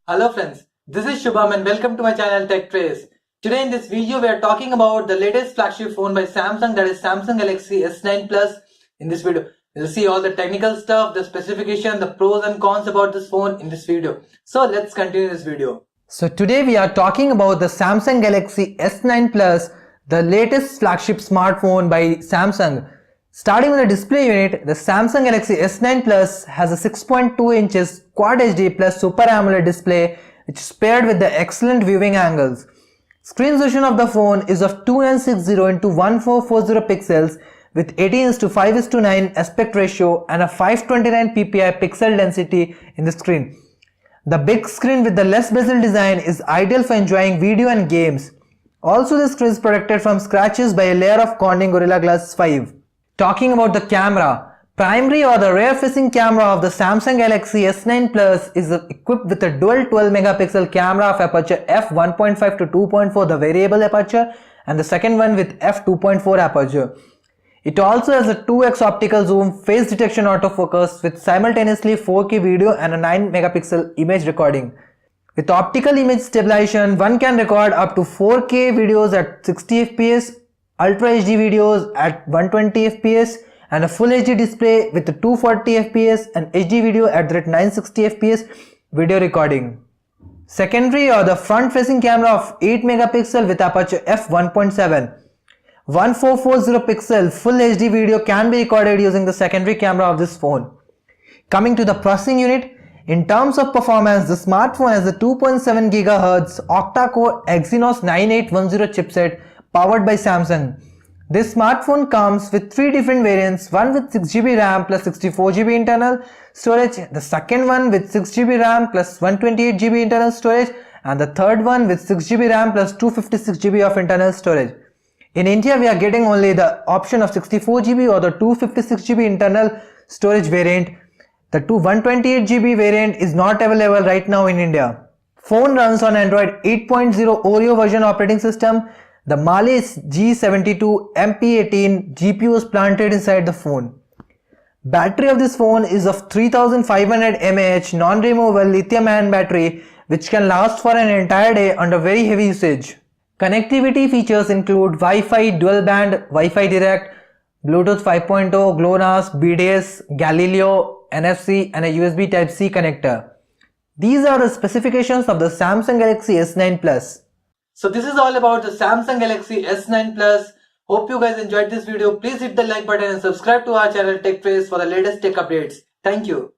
Hello friends, this is Shubham and welcome to my channel Tech Trace. Today in this video we are talking about the latest flagship phone by Samsung, that is Samsung Galaxy S9 Plus. In this video, you'll see all the technical stuff, the specification, the pros and cons about this phone in this video. So let's continue this video. So today we are talking about the Samsung Galaxy S9 Plus, the latest flagship smartphone by Samsung. Starting with the display unit, the Samsung Galaxy S9 Plus has a 6.2 inches Quad HD plus Super AMOLED display which is paired with the excellent viewing angles. Screen resolution of the phone is of 2960 into 1440 pixels with 18:5:9 aspect ratio and a 529 ppi pixel density in the screen. The big screen with the less bezel design is ideal for enjoying video and games. Also, the screen is protected from scratches by a layer of Corning Gorilla Glass 5. Talking about the camera, primary or the rear-facing camera of the Samsung Galaxy S9 Plus is equipped with a dual 12-megapixel camera of aperture f1.5 to 2.4, the variable aperture, and the second one with f2.4 aperture. It also has a 2x optical zoom, face detection autofocus with simultaneously 4K video and a 9-megapixel image recording. With optical image stabilization, one can record up to 4K videos at 60 fps, Ultra HD videos at 120 fps, and a Full HD display with 240 fps and HD video at 960 fps video recording. Secondary or the front-facing camera of 8 megapixel with aperture f1.7. 1440 pixel Full HD video can be recorded using the secondary camera of this phone. Coming to the processing unit, in terms of performance, the smartphone has a 2.7 GHz octa-core Exynos 9810 chipset powered by Samsung. This smartphone comes with three different variants, one with 6GB RAM plus 64GB internal storage, the second one with 6GB RAM plus 128GB internal storage, and the third one with 6GB RAM plus 256GB of internal storage. In India, we are getting only the option of 64GB or the 256GB internal storage variant. The 128GB variant is not available right now in India. Phone runs on Android 8.0 Oreo version operating system. The Mali G72 MP18 GPU is planted inside the phone. Battery of this phone is of 3500 mAh non-removable lithium-ion battery which can last for an entire day under very heavy usage. Connectivity features include Wi-Fi dual band, Wi-Fi Direct, Bluetooth 5.0, GLONASS, BDS, Galileo, NFC and a USB Type-C connector. These are the specifications of the Samsung Galaxy S9 Plus. So this is all about the Samsung Galaxy S9 Plus. Hope you guys enjoyed this video. Please hit the like button and subscribe to our channel Tech Trace for the latest tech updates. Thank you.